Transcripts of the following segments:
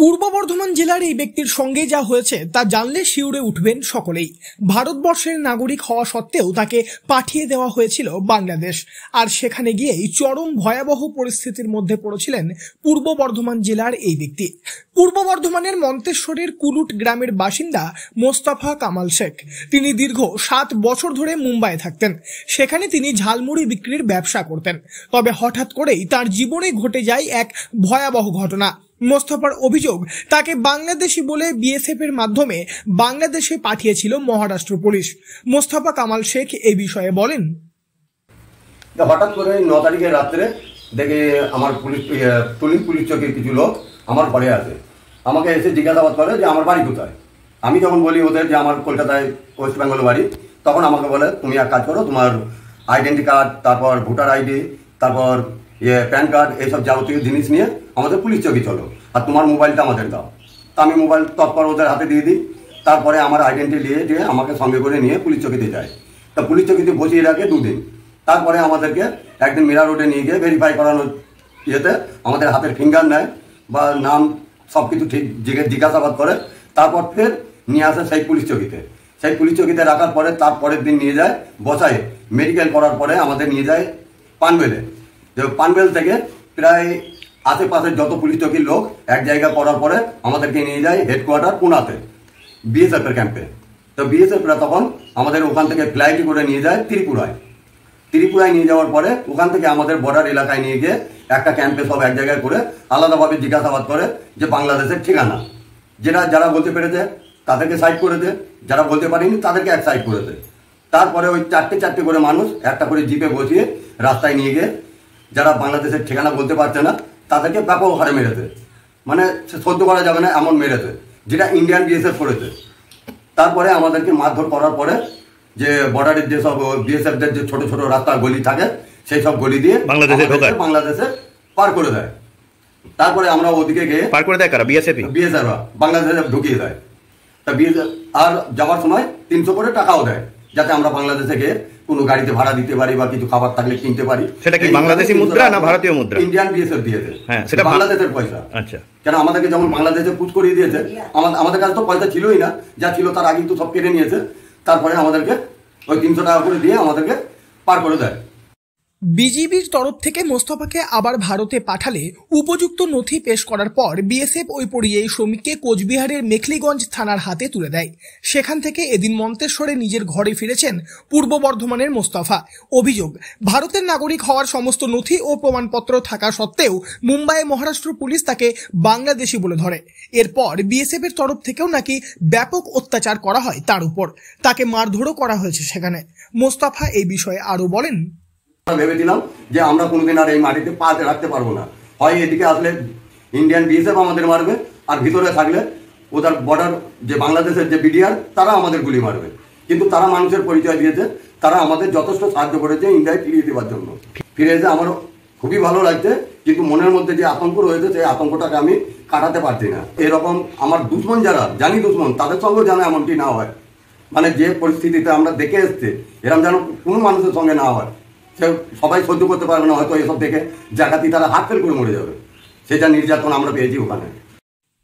পূর্ব বর্ধমান জেলার এই ব্যক্তির সঙ্গে যা হয়েছে তা জানলে শিউরে উঠবেন সকলেই। ভারতবর্ষের নাগরিক হওয়া সত্ত্বেও তাকে পাঠিয়ে দেওয়া হয়েছিল বাংলাদেশ, আর সেখানে গিয়েই চরম ভয়াবহ পরিস্থিতির মধ্যে পড়েছিলেন পূর্ব বর্ধমান জেলার এই ব্যক্তি। পূর্ব বর্ধমানের মন্তেশ্বরের কুলুট গ্রামের বাসিন্দা মোস্তফা কামাল শেখ। তিনি দীর্ঘ 7 বছর ধরে মুম্বাইয়ে থাকতেন। সেখানে তিনি ঝালমুড়ি বিক্রির ব্যবসা করতেন। তবে হঠাৎ করেই তার জীবনে ঘটে যায় এক ভয়াবহ ঘটনা। মোস্তফার অভিযোগ, তাকে বাংলাদেশি বলে বিএসএফ এর মাধ্যমে বাংলাদেশে পাঠিয়েছিল মহারাষ্ট্র পুলিশ। মোস্তফা কামাল শেখ এই বিষয়ে বলেন, হঠাৎ করে 9 তারিখের রাত্রে দেখে আমার পুলিশ চৌকির কিছু লোক আমার ঘরে আসে, আমাকে এসে জিজ্ঞাসাবাদ করে যে আমার বাড়ি কোথায়। আমি যখন বলি ওদের যে আমার কলকাতায় ওয়েস্ট বেঙ্গল বাড়ি, তখন আমাকে বলে তুমি এক কাজ করো, তোমার আইডেন্টি কার্ড, তারপর ভোটার আইডি, তারপর প্যান কার্ড, এইসব যাবতীয় জিনিস নিয়ে আমাদের পুলিশ চৌকি চলো, আর তোমার মোবাইলটা আমাদের দাও। তা আমি মোবাইল তৎপর ওদের হাতে দিয়ে দিই। তারপরে আমার আইডেন্টি দিয়ে আমাকে সঙ্গে করে নিয়ে পুলিশ চৌকিতে যায়। তা পুলিশ চৌকিতে বসিয়ে রাখে 2 দিন। তারপরে আমাদেরকে একদিন মিরা রোডে নিয়ে গিয়ে ভেরিফাই করানোর ইয়েতে আমাদের হাতের ফিঙ্গার নেয় বা নাম সব কিছু ঠিক জিজ্ঞাসাবাদ করে। তারপর ফের নিয়ে আসে সেই পুলিশ চৌকিতে। সেই পুলিশ চৌকিতে রাখার পরে তারপরের দিন নিয়ে যায় বসায়, মেডিকেল করার পরে আমাদের নিয়ে যায় পানবেলে। পানবেল থেকে প্রায় আশেপাশের যত পুলিশ চৌকির লোক এক জায়গায় করার পরে আমাদেরকে নিয়ে যায় হেডকোয়ার্টার পুনাতে, বিএসএফ এর ক্যাম্পে। তো বিএসএফরা তখন আমাদের ওখান থেকে ফ্লাইট করে নিয়ে যায় ত্রিপুরায় নিয়ে যাওয়ার পরে ওখান থেকে আমাদের বর্ডার এলাকায় নিয়ে গিয়ে একটা ক্যাম্পে সব এক জায়গায় করে আলাদাভাবে জিজ্ঞাসাবাদ করে যে বাংলাদেশের ঠিকানা। যারা বলতে পেরেছে তাদেরকে সাইড করেছে, যারা বলতে পারেনি তাদেরকে এক সাইড করেছে। তারপরে ওই চারটে করে মানুষ একটা করে জিপে বসিয়ে রাস্তায় নিয়ে গিয়ে যারা বাংলাদেশের ঠিকানা বলতে পারছে না তাদেরকে ব্যাপক হারে মেরেছে, মানে সহ্য করা যাবে না এমন মেরেছে, যেটা ইন্ডিয়ান বিএসএফ করেছে। তারপরে আমাদেরকে মারধর করার পরে যে বর্ডারের যেসব বিএসএফদের যে ছোট ছোট রাস্তা গলি থাকে সেই সব গলি দিয়ে বাংলাদেশে পার করে দেয়। তারপরে আমরা ওদিকে গিয়ে পার করে দেয় কারা? বিএসএফ বাংলাদেশে ঢুকিয়ে দেয়। তা বিএসএফ আর যাওয়ার সময় 300 করে টাকাও দেয়, যাতে আমরা বাংলাদেশে গিয়ে কোনো গাড়িতে ভাড়া দিতে পারি বা কিছু খাবার থাকলে কিনতে পারি। সেটা কি বাংলাদেশি মুদ্রা না ভারতীয় মুদ্রা? ইন্ডিয়ান বিএসএফ দিয়েছে, সেটা বাংলাদেশের পয়সা। আচ্ছা, কেন আমাদেরকে যেমন বাংলাদেশে পুশ করিয়ে দিয়েছে, আমাদের কাছে তো পয়সা ছিলই না, যা ছিল তার আগে তো সব কেটে নিয়েছে। তারপরে আমাদেরকে ওই 300 টাকা করে দিয়ে আমাদেরকে পার করে দেয়। বিজিবির তরফ থেকে মোস্তফাকে আবার ভারতে পাঠালে উপযুক্ত নথি পেশ করার পর বিএসএফ ওই পরিযায়ী শ্রমিককে কোচবিহারের মেখলিগঞ্জ থানার হাতে তুলে দেয়। সেখান থেকে এদিন মন্তেশ্বরে নিজের ঘরে ফিরেছেন পূর্ব বর্ধমানের মোস্তফা। অভিযোগ, ভারতের নাগরিক হওয়ার সমস্ত নথি ও প্রমাণপত্র থাকা সত্ত্বেও মুম্বাইয়ে মহারাষ্ট্র পুলিশ তাকে বাংলাদেশি বলে ধরে। এরপর বিএসএফ এর তরফ থেকেও নাকি ব্যাপক অত্যাচার করা হয় তার উপর, তাকে মারধরও করা হয়েছে সেখানে। মোস্তফা এই বিষয়ে আরো বলেন, ভেবেছিলাম যে আমরা কোনোদিন আর এই মাটিতে পা রাখতে পারবো না, হয় এদিকে আসলে ইন্ডিয়ান বিএসএফ আমাদের মারবে, আর ভিতরে থাকলে ওদের বর্ডার যে বাংলাদেশের যে বিডিআর তারা আমাদের গুলি মারবে। কিন্তু তারা মানুষের পরিচয় দিয়েছে, তারা আমাদের যথেষ্ট সাহায্য করেছে ইন্ডিয়ায় ফিরিয়ে দেওয়ার জন্য। ফিরে এসে আমার খুবই ভালো লাগছে, কিন্তু মনের মধ্যে যে আতঙ্ক রয়েছে সেই আতঙ্কটাকে আমি কাটাতে পারছি না। এরকম আমার দুশ্মন যারা জানি দুশ্মন, তাদের সঙ্গেও যেন এমনটি না হয়, মানে যে পরিস্থিতিতে আমরা দেখে এসছে এরকম যেন কোনো মানুষের সঙ্গে না হয়। সে সবাই সহ্য করতে পারবে না, হয়তো এসব দেখে জায়গাতেই তারা হাত ফেল করে মরে যাবে। সেটা নির্যাতন আমরা পেয়েছি ওখানে।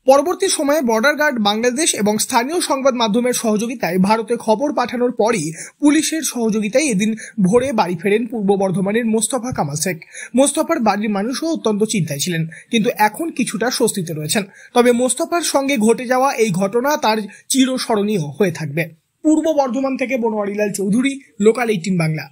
পরবর্তী সময়ে বর্ডার গার্ড বাংলাদেশ এবং স্থানীয় সংবাদ মাধ্যমের সহযোগিতায় ভারতে খবর পাঠানোর পরই পুলিশের সহযোগিতায় এদিন ভোরে বাড়ি ফেরেন পূর্ব বর্ধমানের মোস্তফা কামাল শেখ। মোস্তফার বাড়ির মানুষও অত্যন্ত চিন্তায় ছিলেন, কিন্তু এখন কিছুটা স্বস্তিতে রয়েছেন। তবে মোস্তফার সঙ্গে ঘটে যাওয়া এই ঘটনা তার চিরস্মরণীয় হয়ে থাকবে। পূর্ব বর্ধমান থেকে বনোয়ারিলাল চৌধুরী, লোকাল 18 বাংলা।